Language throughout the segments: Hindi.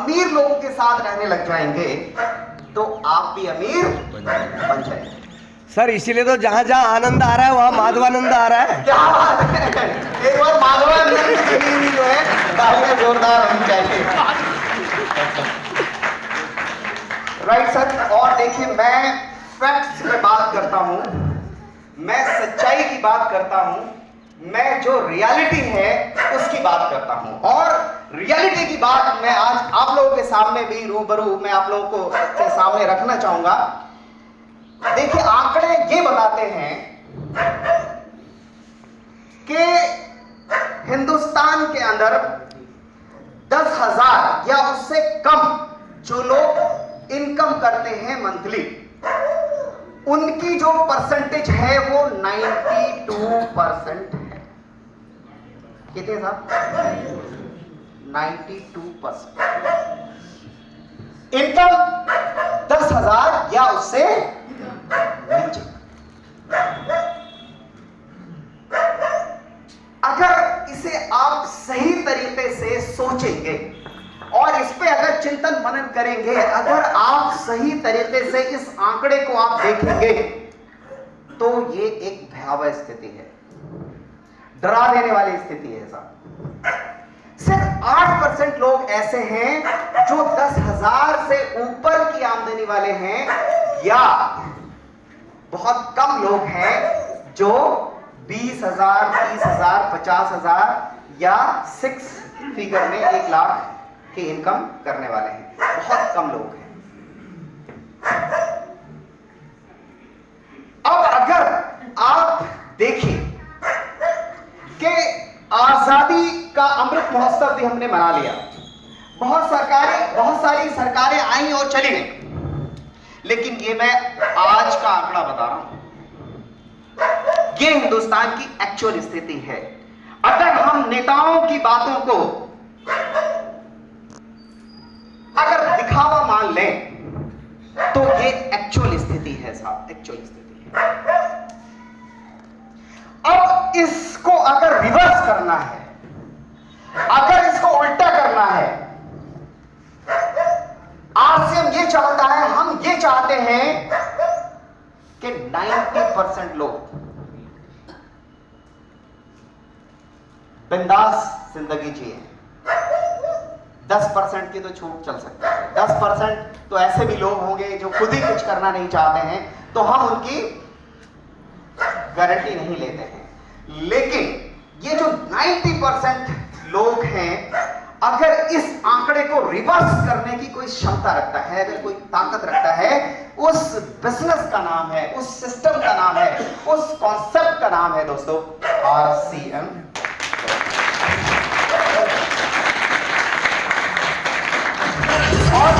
अमीर लोगों के साथ रहने लग जाएंगे तो आप भी अमीर बन जाएंगे। सर इसीलिए तो जहां जहां आनंद आ रहा है वहां माधवानंद आ रहा है। क्या बात है, एक बार माधवानंद की भी जो है तालियां जोरदार होनी चाहिए। Right sir. और देखिए, मैं फैक्ट्स पे बात करता हूं, मैं सच्चाई की बात करता हूं, मैं जो रियलिटी है उसकी बात करता हूं। और रियलिटी की बात मैं आज आप लोगों के सामने भी रूबरू मैं आप लोगों को के सामने रखना चाहूंगा। देखिए, आंकड़े ये बताते हैं कि हिंदुस्तान के अंदर 10,000 या उससे कम जो लोग इनकम करते हैं मंथली, उनकी जो परसेंटेज है वो 92% है। कितने साहब? 92%। इनकम 10,000 या उससे नीचे। अगर इसे आप सही तरीके से सोचेंगे और इस पे अगर चिंतन मनन करेंगे, अगर आप सही तरीके से इस आंकड़े को आप देखेंगे तो ये एक भयावह स्थिति है, डरा देने वाली स्थिति है साहब। सिर्फ 8% लोग ऐसे हैं जो 10,000 से ऊपर की आमदनी वाले हैं, या बहुत कम लोग हैं जो 20,000, 30,000, 50,000 या 6 फिगर में 1 लाख की इनकम करने वाले हैं। बहुत कम लोग हैं। अब अगर आप देखिए कि आजादी का अमृत महोत्सव भी हमने मना लिया, बहुत सारी सरकारें आई और चली गई, लेकिन ये मैं आज का आंकड़ा बता रहा हूं, ये हिंदुस्तान की एक्चुअल स्थिति है। अगर हम नेताओं की बातों को अगर दिखावा मान लें तो ये एक्चुअल स्थिति है साहब, एक्चुअल स्थिति है। अब इसको अगर रिवर्स करना है, अगर इसको उल्टा करना है, आरसीएम ये चाहता है, हम ये चाहते हैं कि 90% लोग बिंदास जिंदगी जिए। 10% की तो छूट चल सकती है। 10% तो ऐसे भी लोग होंगे जो खुद ही कुछ करना नहीं चाहते हैं, तो हम उनकी गारंटी नहीं लेते हैं। लेकिन ये जो 90% लोग हैं, अगर इस आंकड़े को रिवर्स करने की कोई क्षमता रखता है, अगर कोई ताकत रखता है, उस बिजनेस का नाम है, उस सिस्टम का नाम है, उस कॉन्सेप्ट का नाम है दोस्तों आरसीएम। और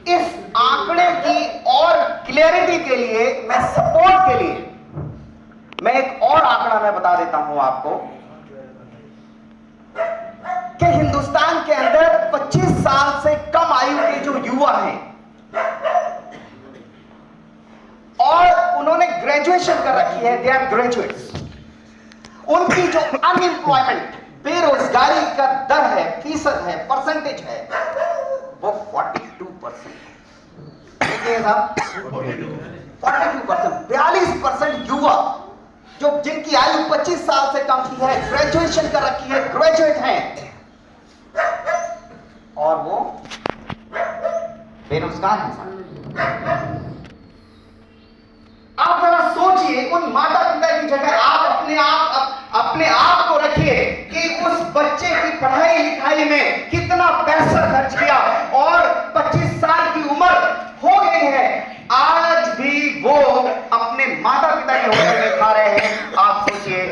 इस आंकड़े की और क्लियरिटी के लिए, मैं सपोर्ट के लिए मैं एक और आंकड़ा मैं बता देता हूं आपको कि हिंदुस्तान के अंदर 25 साल से कम आयु के जो युवा हैं और उन्होंने ग्रेजुएशन कर रखी है, दे आर ग्रेजुएट्स, उनकी जो अनएम्प्लॉयमेंट, बेरोजगारी का दर है, फीसद है, परसेंटेज है, वो 42% है। कितने साहब? 42%। 42% युवा जो जिनकी आयु 25 साल से कम की है, ग्रेजुएशन कर रखी है, ग्रेजुएट हैं, और वो बेरोजगार हैं। आप जरा सोचिए, उन माता पिता की जगह आप अपने आप को रखिए कि उस बच्चे की पढ़ाई लिखाई में कितना पैसा खर्च किया, और 25 साल की उम्र हो गई है, आज भी वो अपने माता पिता के होटल में खा रहे हैं। आप सोचिए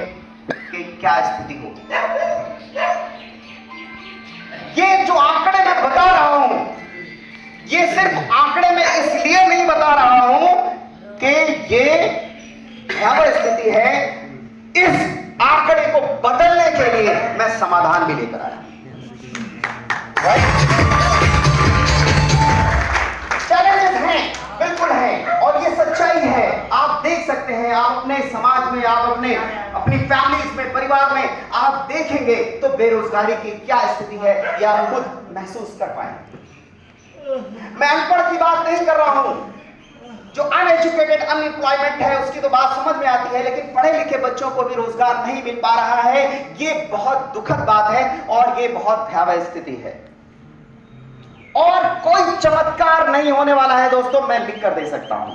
कि क्या स्थिति होगी। ये जो आंकड़े मैं बता रहा हूं, ये सिर्फ आंकड़े में इसलिए नहीं बता रहा हूं कि ये भयावह स्थिति है। इस आंकड़े को बदलने के लिए मैं समाधान भी लेकर आया। चैलेंजेस हैं, बिल्कुल हैं, और ये सच्चाई है। आप देख सकते हैं, आप अपने समाज में, आप अपने अपनी फैमिलीज में, परिवार में आप देखेंगे तो बेरोजगारी की क्या स्थिति है यह आप खुद महसूस कर पाएंगे। मैं अनपढ़ की बात नहीं कर रहा हूं, जो अनएजुकेटेड अनएम्प्लॉयमेंट है उसकी तो बात समझ में आती है, लेकिन पढ़े लिखे बच्चों को भी रोजगार नहीं मिल पा रहा है, ये बहुत दुखद बात है और ये बहुत भयावह स्थिति है। और कोई चमत्कार नहीं होने वाला है दोस्तों, मैं लिख कर दे सकता हूं,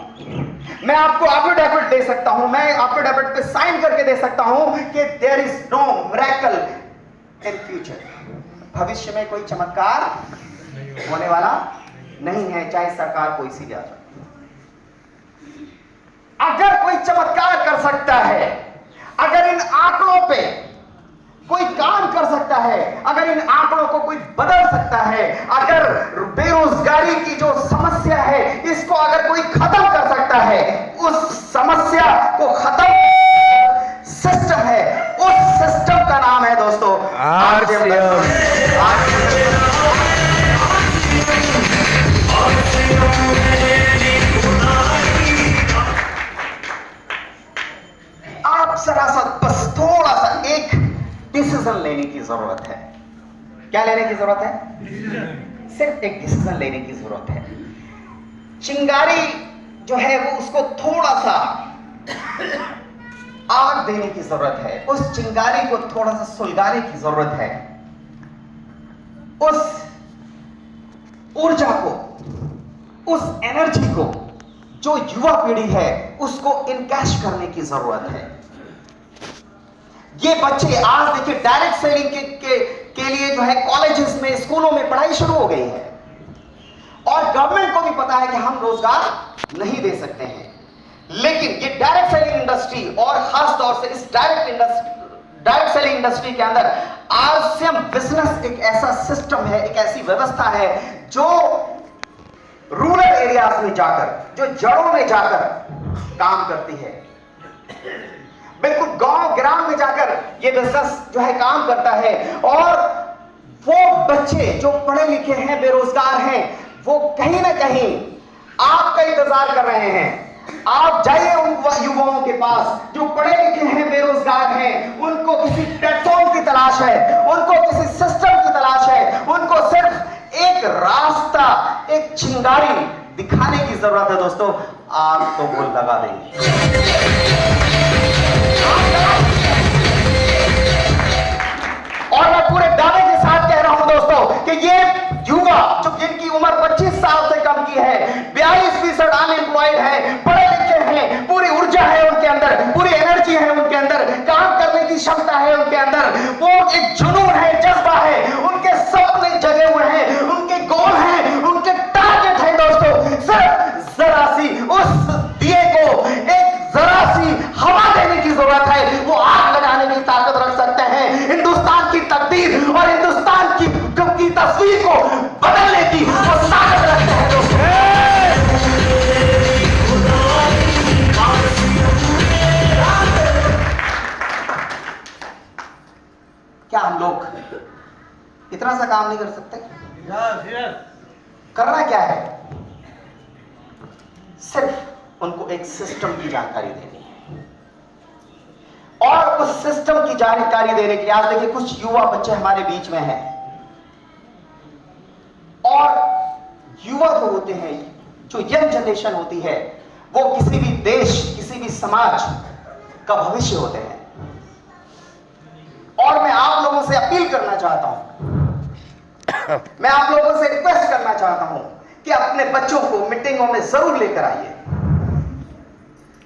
मैं आपको एफिडेविट दे सकता हूं, मैं एफिडेविट पे साइन करके दे सकता हूं कि there is no miracle in future. भविष्य में कोई चमत्कार होने वाला नहीं है, चाहे सरकार कोई सी भी आ जाए। अगर कोई चमत्कार कर सकता है, अगर इन आंकड़ों पे कोई काम कर सकता है, अगर इन आंकड़ों को कोई बदल सकता है, अगर बेरोजगारी की जो समस्या है इसको अगर कोई खत्म कर सकता है, उस समस्या को खत्म सिस्टम है, उस सिस्टम का नाम है दोस्तों आप जरा सा बस थोड़ा सा एक डिसीजन लेने की जरूरत है। क्या लेने की जरूरत है? सिर्फ एक डिसीजन लेने की जरूरत है। चिंगारी जो है वो उसको थोड़ा सा आग देने की जरूरत है, उस चिंगारी को थोड़ा सा सुलगाने की जरूरत है, उस ऊर्जा को, उस एनर्जी को जो युवा पीढ़ी है उसको इनकैश करने की जरूरत है। ये बच्चे आज देखिए डायरेक्ट सेलिंग के लिए जो है कॉलेजेस में, स्कूलों में पढ़ाई शुरू हो गई है और गवर्नमेंट को भी पता है कि हम रोजगार नहीं दे सकते हैं, लेकिन ये डायरेक्ट सेलिंग इंडस्ट्री और खास तौर से इस डायरेक्ट सेलिंग इंडस्ट्री के अंदर आरसीएम बिजनेस एक ऐसा सिस्टम है, एक ऐसी व्यवस्था है जो रूरल एरियाज में जाकर, जो जड़ों में जाकर काम करती है। बिल्कुल गांव ग्राम में जाकर ये बिजनेस जो है काम करता है और वो बच्चे जो पढ़े लिखे हैं, बेरोजगार हैं, वो कहीं ना कहीं आपका इंतजार कर रहे हैं। आप जाइए उन युवाओं के पास जो पढ़े लिखे हैं, बेरोजगार हैं, उनको किसी प्लेटफॉर्म की तलाश है, उनको किसी सिस्टम की तलाश है, उनको सिर्फ एक रास्ता, एक चिंगारी दिखाने की जरूरत है दोस्तों। आग तो वो लगा देंगे। और मैं पूरे दावे के साथ कह रहा हूं दोस्तों कि ये युवा जो जिनकी उम्र 25 साल से कम की है, 42% अनएम्प्लॉयड है, पढ़े लिखे हैं, पूरी ऊर्जा है उनके अंदर, पूरी एनर्जी है उनके अंदर, काम करने की क्षमता है उनके अंदर, वो एक जुनून है, जज्बा है, उनके सपने जगे हुए हैं, उनके गोल हैं, उनके टारगेट है दोस्तों। सिर्फ जरा सी उस दिए को एक जरा सी हवा देने की जरूरत है, वो आग लगाने की ताकत रख सकते हैं। हिंदुस्तान की तकदीर और हिंदुस्तान की तस्वीर को बदलने की वो ताकत रखते हैं दोस्तों। क्या हम लोग इतना सा काम नहीं कर सकते? करना क्या है? सिर्फ उनको एक सिस्टम की जानकारी देनी है और उस सिस्टम की जानकारी देने के लिए आज देखिए कुछ युवा बच्चे हमारे बीच में हैं और युवा जो होते हैं, जो यंग जनरेशन होती है, वो किसी भी देश, किसी भी समाज का भविष्य होते हैं। और मैं आप लोगों से अपील करना चाहता हूं, मैं आप लोगों से रिक्वेस्ट करना चाहता हूं कि अपने बच्चों को मीटिंगों में जरूर लेकर आइए,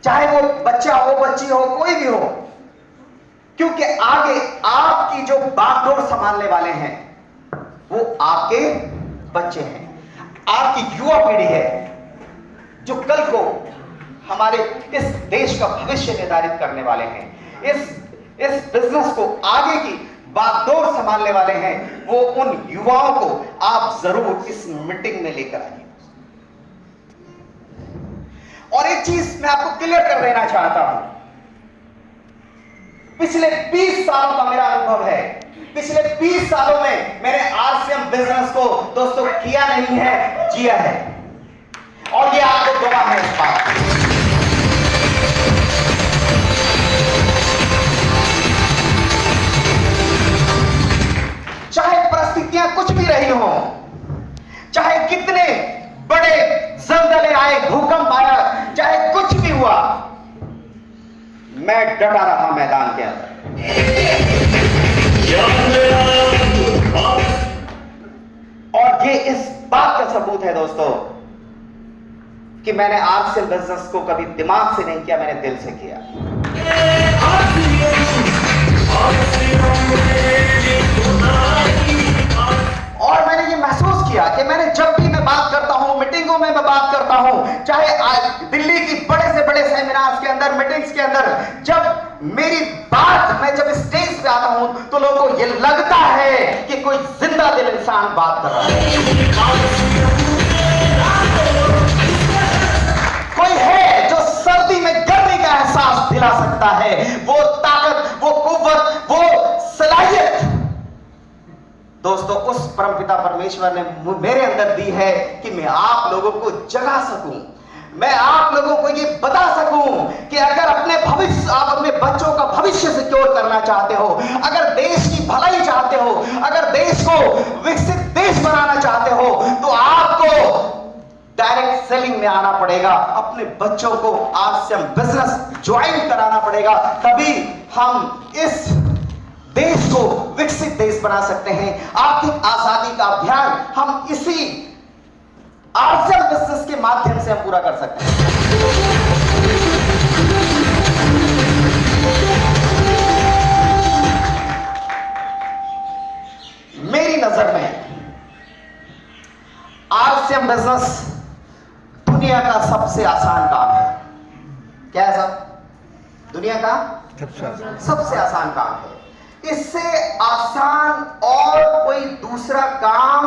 चाहे वो बच्चा हो, बच्ची हो, कोई भी हो, क्योंकि आगे आपकी जो बागडोर संभालने वाले हैं वो आपके बच्चे हैं, आपकी युवा पीढ़ी है जो कल को हमारे इस देश का भविष्य निर्धारित करने वाले हैं। इस बिजनेस को आगे की बागडोर संभालने वाले हैं, वो उन युवाओं को आप जरूर इस मीटिंग में लेकर आइए। और एक चीज मैं आपको क्लियर कर देना चाहता हूं, पिछले 20 सालों का मेरा अनुभव है, पिछले 20 सालों में मैंने आरसीएम बिजनेस को दोस्तों किया नहीं है, जिया है, और ये आपको गवाह है इस बात। बड़े जलजले आए, भूकंप आया, चाहे कुछ भी हुआ, मैं डटा रहा मैदान के अंदर। और ये इस बात का सबूत है दोस्तों कि मैंने आरसीएल बिजनेस को कभी दिमाग से नहीं किया, मैंने दिल से किया। और मैंने ये महसूस किया कि मैंने जब भी मैं बात करता हूं, मीटिंगों में मैं बात करता हूं, चाहे दिल्ली की बड़े से बड़े सेमिनार्स के अंदर, मीटिंग्स के अंदर, जब मेरी बात, मैं जब स्टेज पे आता हूं तो लोगों को ये लगता है कि कोई जिंदा दिल इंसान बात कर रहा है। कोई है जो सर्दी में गर्मी का एहसास दिला सकता है। वो ताकत, वो कुव्वत, वो सलाहियत दोस्तों उस परमपिता परमेश्वर ने मेरे अंदर दी है कि मैं आप लोगों को जगा सकूं, मैं आप लोगों को ये बता सकूं कि अगर अपने भविष्य, आप अपने बच्चों का भविष्य सिक्योर करना चाहते हो, अगर देश की भलाई चाहते हो, अगर देश को विकसित देश बनाना चाहते हो, तो आपको डायरेक्ट सेलिंग में आना पड़ेगा, अपने बच्चों को आरसीएम बिजनेस ज्वाइन कराना पड़ेगा, तभी हम इस देश को विकसित देश बना सकते हैं। आर्थिक आजादी का अभियान हम इसी आरसीएम बिजनेस के माध्यम से हम पूरा कर सकते हैं। मेरी नजर में आरसीएम बिजनेस दुनिया का सबसे आसान काम है। क्या है साहब? दुनिया का सबसे आसान काम है। इससे आसान और कोई दूसरा काम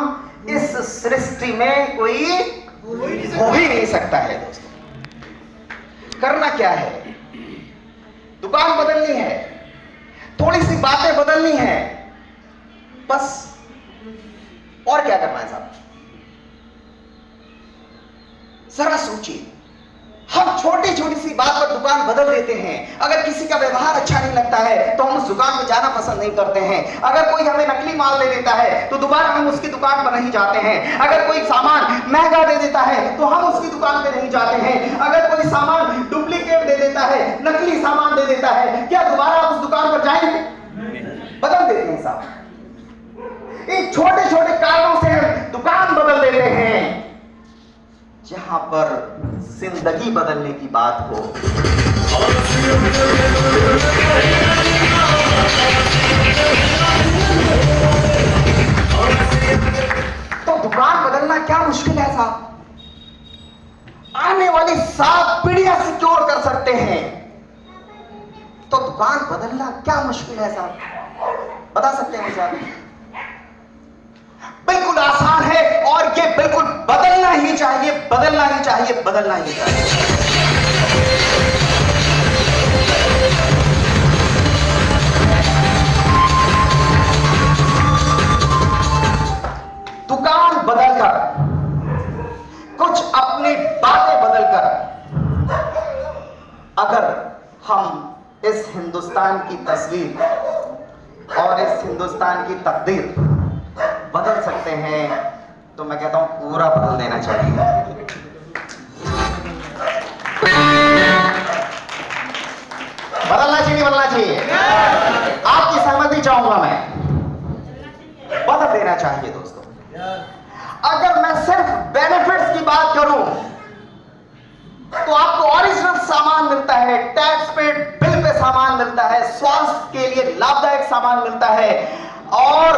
इस सृष्टि में कोई हो ही नहीं सकता है दोस्तों। करना क्या है? दुकान बदलनी है, थोड़ी सी बातें बदलनी है, बस। और क्या करना है साहब? जरा सोचिए, हम छोटी छोटी सी बात पर दुकान बदल देते हैं। अगर किसी का व्यवहार अच्छा नहीं लगता है तो हम उस दुकान में जाना पसंद नहीं करते हैं। अगर कोई हमें नकली माल दे देता है तो दोबारा हम उसकी दुकान पर नहीं जाते हैं। अगर कोई सामान महंगा दे देता है तो हम उसकी दुकान पर नहीं जाते हैं। अगर कोई सामान डुप्लीकेट दे देता है, नकली सामान दे देता है, क्या दोबारा आप उस दुकान पर जाएंगे? बदल देते हैं साहब। इन छोटे छोटे कारणों से हम दुकान बदल देते हैं। जहां पर जिंदगी बदलने की बात हो, तो दुकान बदलना क्या मुश्किल है साहब? आने वाली 7 पीढ़ियां सिक्योर कर सकते हैं, तो दुकान बदलना क्या मुश्किल है साहब? बता सकते हैं साहब? बिल्कुल आसान है, और ये बिल्कुल बदलना ही चाहिए, बदलना ही चाहिए, बदलना ही चाहिए। दुकान बदलकर, कुछ अपनी बातें बदलकर, अगर हम इस हिंदुस्तान की तस्वीर और इस हिंदुस्तान की तकदीर बदल सकते हैं, तो मैं कहता हूं पूरा बदल देना चाहिए। बदलना चाहिए, बदलना चाहिए। आपकी सहमति चाहूंगा मैं। बदल देना चाहिए दोस्तों। अगर मैं सिर्फ बेनिफिट्स की बात करूं तो आपको ओरिजिनल सामान मिलता है, टैक्स पे बिल पे सामान मिलता है, स्वास्थ्य के लिए लाभदायक सामान मिलता है, और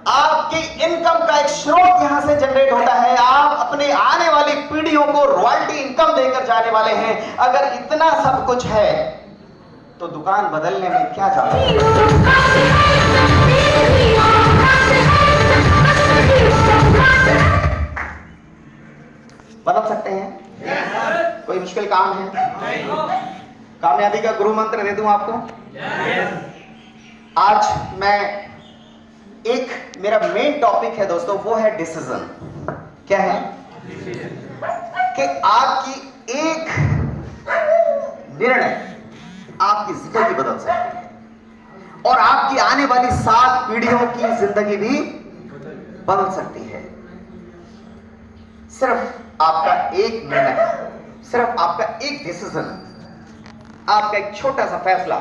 आपकी इनकम का एक स्रोत यहां से जनरेट होता है। आप अपने आने वाली पीढ़ियों को रॉयल्टी इनकम देकर जाने वाले हैं। अगर इतना सब कुछ है तो दुकान बदलने में क्या जाता है? बदल सकते हैं? कोई मुश्किल काम है? कामयाबी का गुरु मंत्र दे दूं आपको? आज मैं मेरा मेन टॉपिक है दोस्तों, वो है डिसीजन। क्या है? कि आपकी एक निर्णय आपकी जिंदगी बदल सकती है, और आपकी आने वाली 7 पीढ़ियों की जिंदगी भी बदल सकती है। सिर्फ आपका एक निर्णय, सिर्फ आपका एक डिसीजन, आपका एक छोटा सा फैसला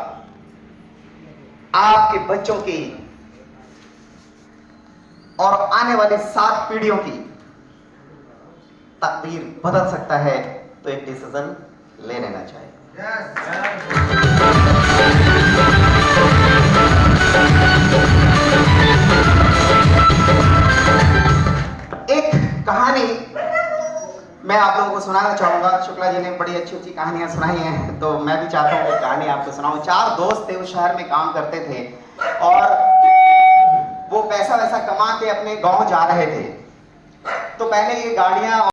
आपके बच्चों की और आने वाले 7 पीढ़ियों की तकदीर बदल सकता है। तो एक डिसीजन ले लेना चाहिए। एक कहानी मैं आप लोगों को सुनाना चाहूंगा। शुक्ला जी ने बड़ी अच्छी अच्छी कहानियां सुनाई हैं, तो मैं भी चाहता हूं कि कहानी आपको सुनाऊं। 4 दोस्त थे, उस शहर में काम करते थे और वो पैसा वैसा कमा के अपने गांव जा रहे थे। तो पहले ये गाड़ियां